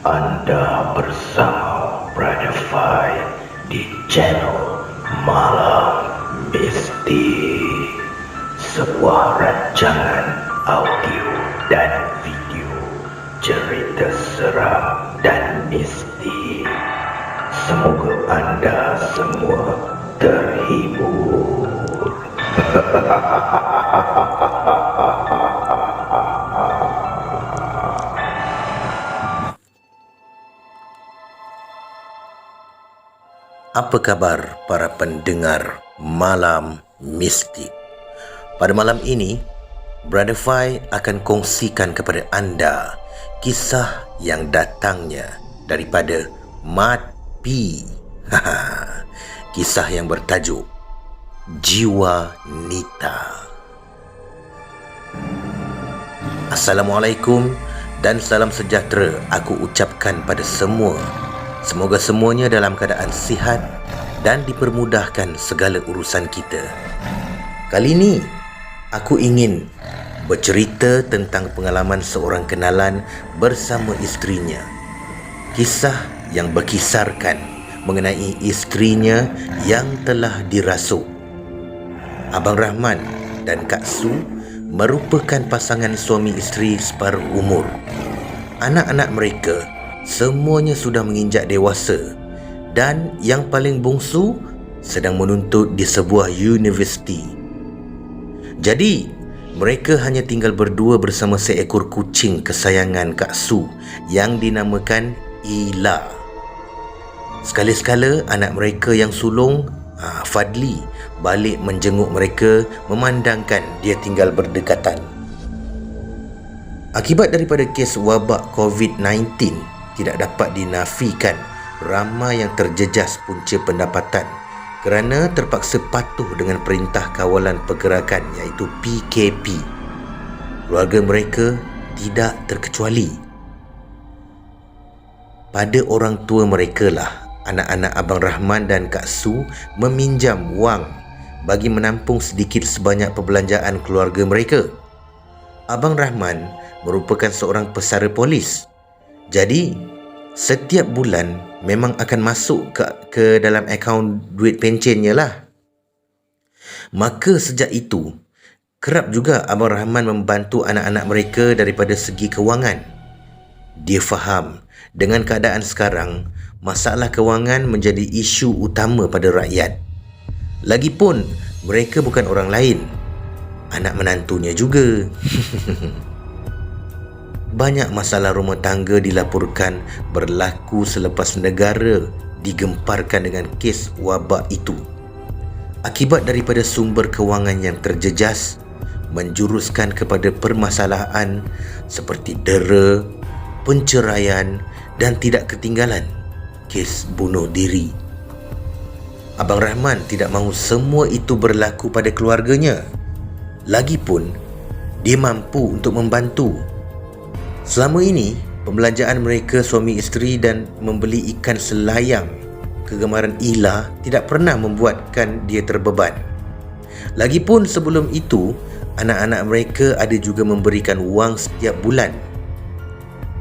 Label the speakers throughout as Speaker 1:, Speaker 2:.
Speaker 1: Anda bersama Brother Fai di channel Malam Mistik, sebuah rancangan audio dan video cerita seram dan mistik. Semoga anda semua terhibur.
Speaker 2: Apa kabar para pendengar Malam Mistik? Pada malam ini, Brother Fai akan kongsikan kepada anda kisah yang datangnya daripada Mat P. Kisah yang bertajuk Jiwa Nita. Assalamualaikum dan salam sejahtera aku ucapkan pada semua. Semoga semuanya dalam keadaan sihat dan dipermudahkan segala urusan kita. Kali ini, aku ingin bercerita tentang pengalaman seorang kenalan bersama isterinya. Kisah yang berkisarkan mengenai isterinya yang telah dirasuk. Abang Rahman dan Kak Su merupakan pasangan suami isteri separuh umur. Anak-anak mereka semuanya sudah menginjak dewasa dan yang paling bongsu sedang menuntut di sebuah universiti. Jadi, mereka hanya tinggal berdua bersama seekor kucing kesayangan Kak Su yang dinamakan Ila. Sekali-sekala anak mereka yang sulung, Fadli, balik menjenguk mereka memandangkan dia tinggal berdekatan. Akibat daripada kes wabak COVID-19, tidak dapat dinafikan ramai yang terjejas punca pendapatan kerana terpaksa patuh dengan Perintah Kawalan Pergerakan iaitu PKP. Keluarga mereka tidak terkecuali. Pada orang tua mereka lah anak-anak Abang Rahman dan Kak Su meminjam wang bagi menampung sedikit sebanyak perbelanjaan keluarga mereka. Abang Rahman merupakan seorang pesara polis. Jadi, setiap bulan memang akan masuk ke dalam akaun duit pencennya lah. Maka sejak itu, kerap juga Abang Rahman membantu anak-anak mereka daripada segi kewangan. Dia faham dengan keadaan sekarang, masalah kewangan menjadi isu utama pada rakyat. Lagipun, mereka bukan orang lain, anak menantunya juga. Banyak masalah rumah tangga dilaporkan berlaku selepas negara digemparkan dengan kes wabak itu. Akibat daripada sumber kewangan yang terjejas, menjuruskan kepada permasalahan seperti dera, penceraian dan tidak ketinggalan kes bunuh diri. Abang Rahman tidak mahu semua itu berlaku pada keluarganya. Lagipun, dia mampu untuk membantu. Selama ini, pembelanjaan mereka suami isteri dan membeli ikan selayang kegemaran Ila tidak pernah membuatkan dia terbeban. Lagipun sebelum itu, anak-anak mereka ada juga memberikan wang setiap bulan.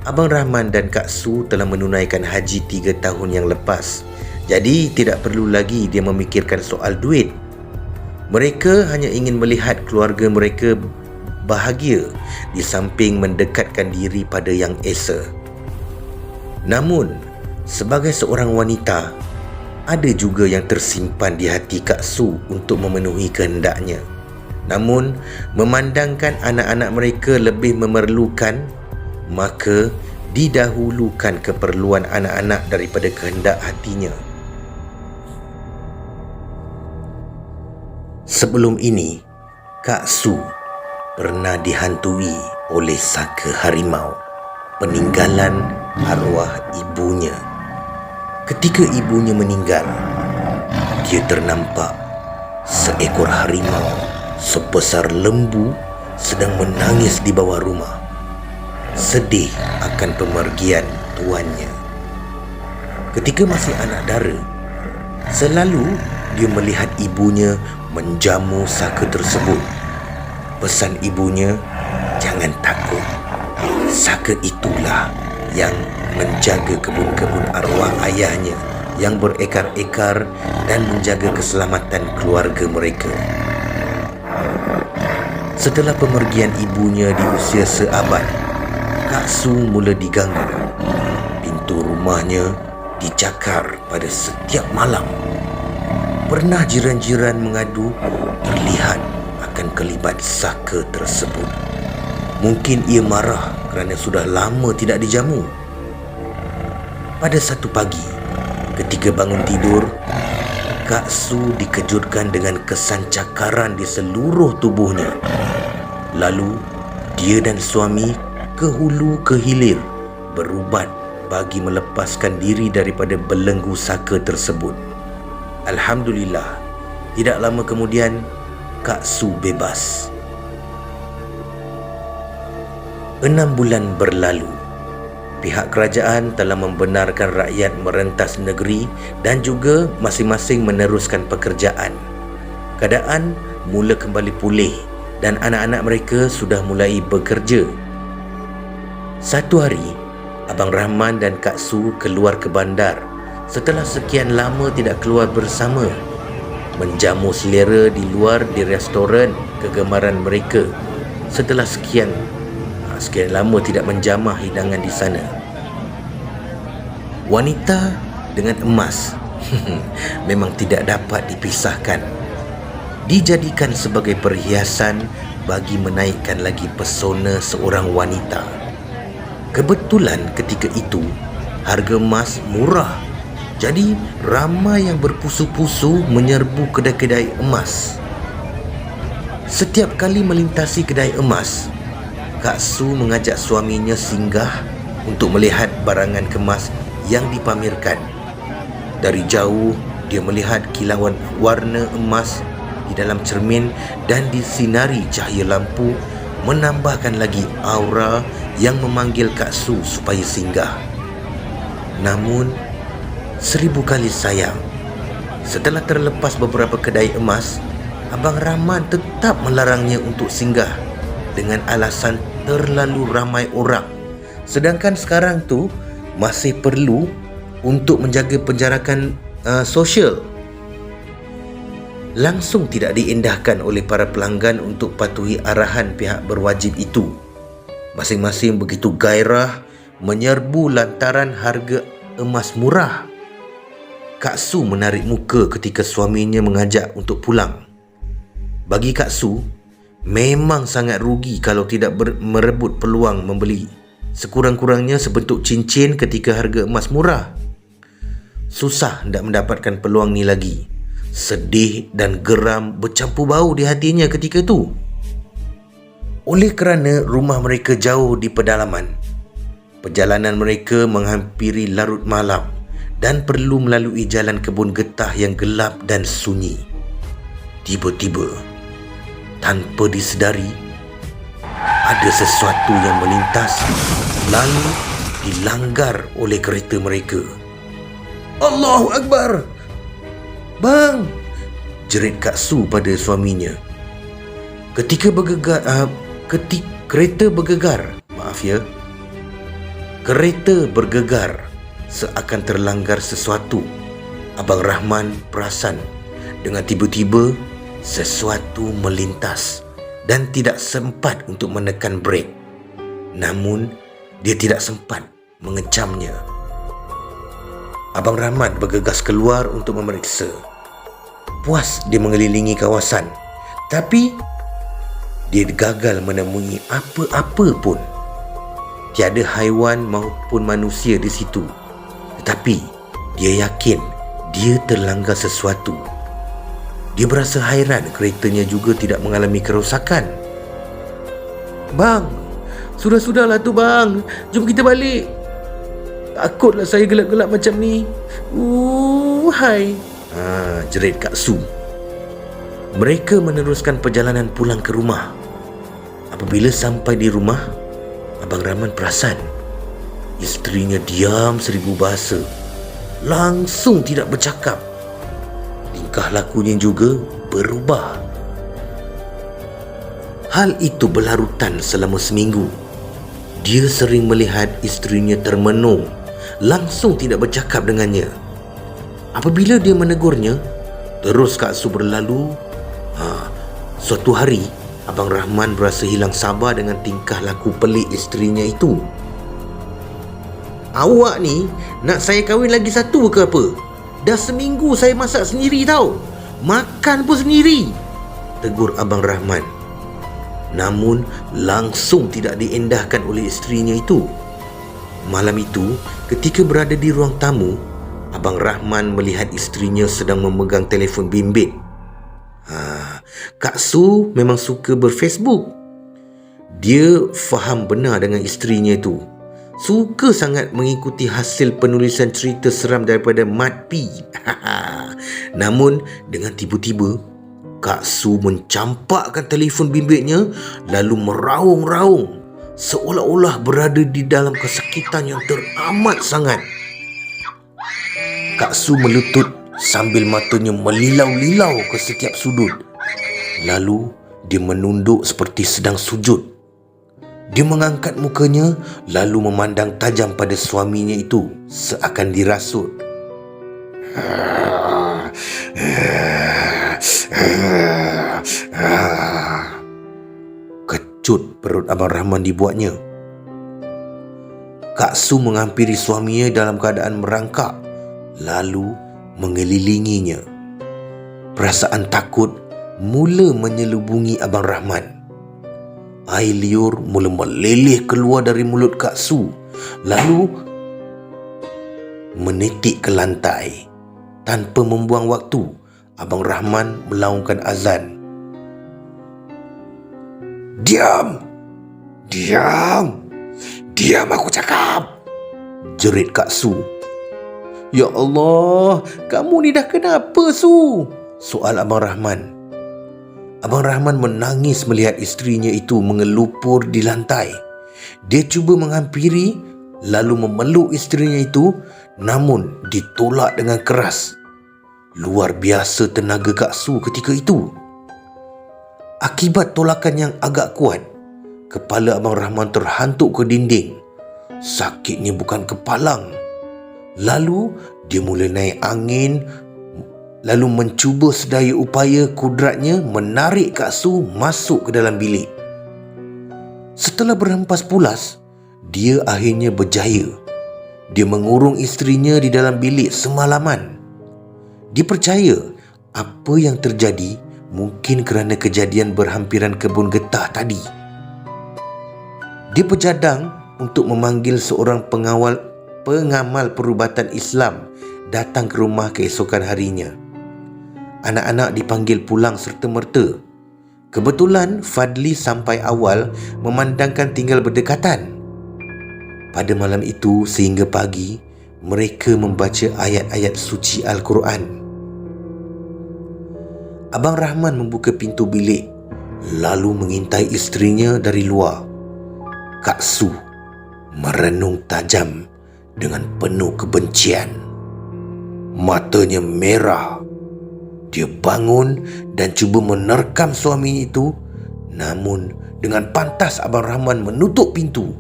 Speaker 2: Abang Rahman dan Kak Su telah menunaikan haji 3 tahun yang lepas. Jadi tidak perlu lagi dia memikirkan soal duit. Mereka hanya ingin melihat keluarga mereka bahagia di samping mendekatkan diri pada Yang Esa. Namun, sebagai seorang wanita, ada juga yang tersimpan di hati Kak Su untuk memenuhi kehendaknya. Namun, memandangkan anak-anak mereka lebih memerlukan, maka didahulukan keperluan anak-anak daripada kehendak hatinya. Sebelum ini, Kak Su pernah dihantui oleh saka harimau, peninggalan arwah ibunya. Ketika ibunya meninggal, dia ternampak seekor harimau sebesar lembu sedang menangis di bawah rumah, sedih akan pemergian tuannya. Ketika masih anak dara, selalu dia melihat ibunya menjamu saka tersebut. Pesan ibunya, jangan takut. Saka itulah yang menjaga kebun-kebun arwah ayahnya yang berekar-ekar dan menjaga keselamatan keluarga mereka. Setelah pemergian ibunya di usia seabad, Kak Su mula diganggu. Pintu rumahnya dicakar pada setiap malam. Pernah jiran-jiran mengadu terlihat akan kelibat saka tersebut. Mungkin ia marah kerana sudah lama tidak dijamu. Pada satu pagi, ketika bangun tidur, Kak Su dikejutkan dengan kesan cakaran di seluruh tubuhnya. Lalu, dia dan suami ke hulu ke hilir berubat bagi melepaskan diri daripada belenggu saka tersebut. Alhamdulillah, tidak lama kemudian Kak Su bebas. 6 bulan berlalu. Pihak kerajaan telah membenarkan rakyat merentas negeri dan juga masing-masing meneruskan pekerjaan. Keadaan mula kembali pulih dan anak-anak mereka sudah mulai bekerja. Satu hari, Abang Rahman dan Kak Su keluar ke bandar setelah sekian lama tidak keluar bersama, menjamu selera di luar di restoran kegemaran mereka setelah sekian lama tidak menjamah hidangan di sana. Wanita dengan emas memang tidak dapat dipisahkan. Dijadikan sebagai perhiasan bagi menaikkan lagi pesona seorang wanita. Kebetulan ketika itu harga emas murah. Jadi ramai yang berpusu-pusu menyerbu kedai-kedai emas. Setiap kali melintasi kedai emas, Kak Su mengajak suaminya singgah untuk melihat barangan kemas yang dipamerkan. Dari jauh, dia melihat kilauan warna emas di dalam cermin dan disinari cahaya lampu menambahkan lagi aura yang memanggil Kak Su supaya singgah. Namun, 1000 kali sayang, setelah terlepas beberapa kedai emas, Abang Rahman tetap melarangnya untuk singgah dengan alasan terlalu ramai orang. Sedangkan sekarang tu masih perlu untuk menjaga penjarakan sosial. Langsung tidak diindahkan oleh para pelanggan untuk patuhi arahan pihak berwajib itu. Masing-masing begitu gairah menyerbu lantaran harga emas murah. Kak Su menarik muka ketika suaminya mengajak untuk pulang. Bagi Kak Su, memang sangat rugi kalau tidak merebut peluang membeli sekurang-kurangnya sebentuk cincin ketika harga emas murah. Susah hendak mendapatkan peluang ni lagi. Sedih dan geram bercampur bau di hatinya ketika itu. Oleh kerana rumah mereka jauh di pedalaman, perjalanan mereka menghampiri larut malam dan perlu melalui jalan kebun getah yang gelap dan sunyi. Tiba-tiba, tanpa disedari, ada sesuatu yang melintas lalu dilanggar oleh kereta mereka. Allahu Akbar! Bang! Jerit Kak Su pada suaminya. Kereta bergegar seakan terlanggar sesuatu. Abang Rahman perasan dengan tiba-tiba sesuatu melintas dan tidak sempat untuk menekan brek. Namun, dia tidak sempat mengecamnya. Abang Rahman bergegas keluar untuk memeriksa. Puas dia mengelilingi kawasan, tapi dia gagal menemui apa-apa pun. Tiada haiwan maupun manusia di situ. Tetapi dia yakin dia terlanggar sesuatu. Dia berasa hairan keretanya juga tidak mengalami kerosakan. Bang, sudah-sudahlah tu bang. Jom kita balik. Takutlah saya gelap-gelap macam ni. Hai. Jerit Kak Su. Mereka meneruskan perjalanan pulang ke rumah. Apabila sampai di rumah, Abang Rahman perasan isterinya diam 1000 bahasa. Langsung tidak bercakap. Tingkah lakunya juga berubah. Hal itu berlarutan selama seminggu. Dia sering melihat isterinya termenung langsung tidak bercakap dengannya. Apabila dia menegurnya, terus Kak Su berlalu. Suatu hari, Abang Rahman berasa hilang sabar dengan tingkah laku pelik isterinya itu. "Awak ni nak saya kahwin lagi satu ke apa? Dah seminggu saya masak sendiri tau. Makan pun sendiri," tegur Abang Rahman. Namun langsung tidak diendahkan oleh isterinya itu. Malam itu, ketika berada di ruang tamu, Abang Rahman melihat isterinya sedang memegang telefon bimbit. Kak Su memang suka berFacebook. Dia faham benar dengan isterinya itu. Suka sangat mengikuti hasil penulisan cerita seram daripada Mat P. Namun dengan tiba-tiba, Kak Su mencampakkan telefon bimbitnya lalu meraung-raung seolah-olah berada di dalam kesakitan yang teramat sangat. Kak Su melutut sambil matanya melilau-lilau ke setiap sudut. Lalu dia menunduk seperti sedang sujud. Dia mengangkat mukanya lalu memandang tajam pada suaminya itu seakan dirasut. Kecut perut Abang Rahman dibuatnya. Kak Su menghampiri suaminya dalam keadaan merangkak lalu mengelilinginya. Perasaan takut mula menyelubungi Abang Rahman. Air liur mula meleleh keluar dari mulut Kak Su lalu menitik ke lantai. Tanpa membuang waktu, Abang Rahman melaungkan azan. "Diam! Diam! Diam aku cakap!" jerit Kak Su. "Ya Allah, kamu ni dah kenapa, Su?" soal Abang Rahman. Abang Rahman menangis melihat isterinya itu mengelupur di lantai. Dia cuba menghampiri lalu memeluk isterinya itu, namun ditolak dengan keras. Luar biasa tenaga Kak Su ketika itu. Akibat tolakan yang agak kuat, kepala Abang Rahman terhantuk ke dinding. Sakitnya bukan kepalang. Lalu dia mula naik angin, lalu mencuba sedaya upaya kudratnya menarik Kak Su masuk ke dalam bilik. Setelah berhempas pulas, dia akhirnya berjaya. Dia mengurung isterinya di dalam bilik semalaman. Dia percaya apa yang terjadi mungkin kerana kejadian berhampiran kebun getah tadi. Dia berjadang untuk memanggil seorang pengamal perubatan Islam datang ke rumah keesokan harinya. Anak-anak dipanggil pulang serta-merta. Kebetulan Fadli sampai awal memandangkan tinggal berdekatan. Pada malam itu sehingga pagi, mereka membaca ayat-ayat suci Al-Quran. Abang Rahman membuka pintu bilik lalu mengintai isterinya dari luar. Kak Su merenung tajam dengan penuh kebencian. Matanya merah. Dia bangun dan cuba menerkam suaminya itu, namun dengan pantas Abang Rahman menutup pintu.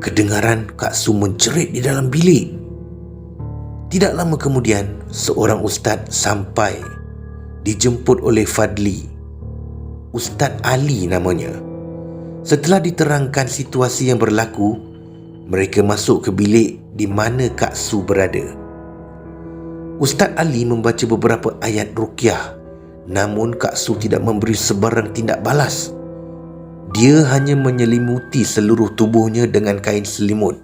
Speaker 2: Kedengaran Kak Su menjerit di dalam bilik. Tidak lama kemudian, seorang ustaz sampai, dijemput oleh Fadli. Ustaz Ali namanya. Setelah diterangkan situasi yang berlaku, mereka masuk ke bilik di mana Kak Su berada. Ustaz Ali membaca beberapa ayat ruqyah, namun Kak Su tidak memberi sebarang tindak balas. Dia hanya menyelimuti seluruh tubuhnya dengan kain selimut.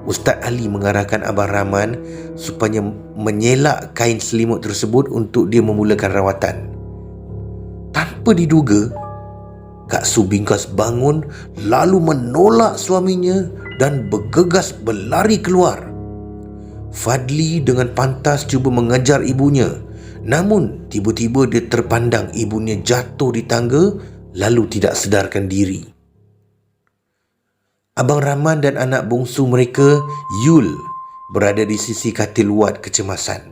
Speaker 2: Ustaz Ali mengarahkan Abang Rahman supaya menyelak kain selimut tersebut untuk dia memulakan rawatan. Tanpa diduga, Kak Su bingkas bangun lalu menolak suaminya dan bergegas berlari keluar. Fadli dengan pantas cuba mengejar ibunya, namun tiba-tiba dia terpandang ibunya jatuh di tangga lalu tidak sedarkan diri. Abang Rahman dan anak bongsu mereka, Yul, berada di sisi katil wad kecemasan.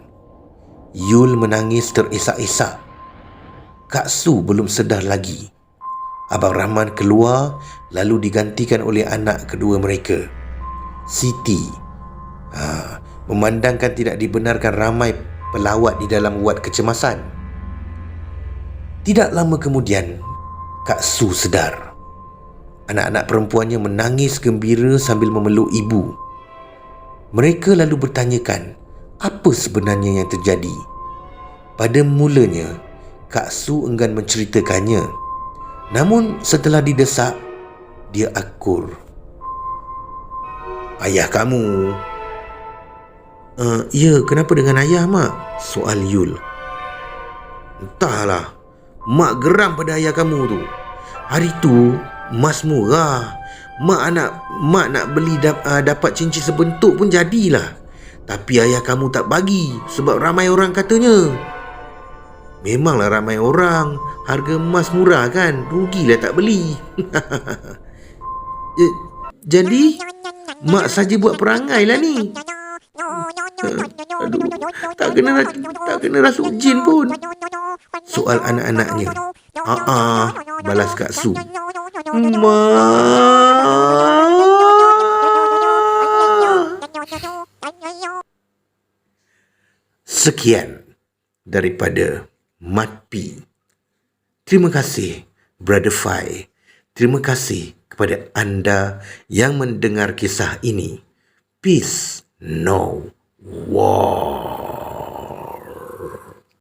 Speaker 2: Yul menangis terisak-isak. Kak Su belum sedar lagi. Abang Rahman keluar lalu digantikan oleh anak kedua mereka. Siti. Memandangkan tidak dibenarkan ramai pelawat di dalam wad kecemasan. Tidak lama kemudian, Kak Su sedar. Anak-anak perempuannya menangis gembira sambil memeluk ibu. Mereka lalu bertanyakan apa sebenarnya yang terjadi. Pada mulanya, Kak Su enggan menceritakannya. Namun setelah didesak, dia akur. "Ayah kamu." Ya, kenapa dengan ayah, Mak?" soal Yul. "Entahlah, Mak geram pada ayah kamu tu. Hari tu, emas murah. Mak nak beli dapat cincin sebentuk pun jadilah. Tapi ayah kamu tak bagi sebab ramai orang katanya." "Memanglah ramai orang. Harga emas murah kan. Rugilah tak beli." Jadi, Mak saja buat perangai lah ni. Aduh, tak kena rasuk jin pun, soal anak-anaknya. Balas Kak Su. Sekian daripada Matpi. Terima kasih Brother Fai. Terima kasih kepada anda yang mendengar kisah ini. Peace, no war.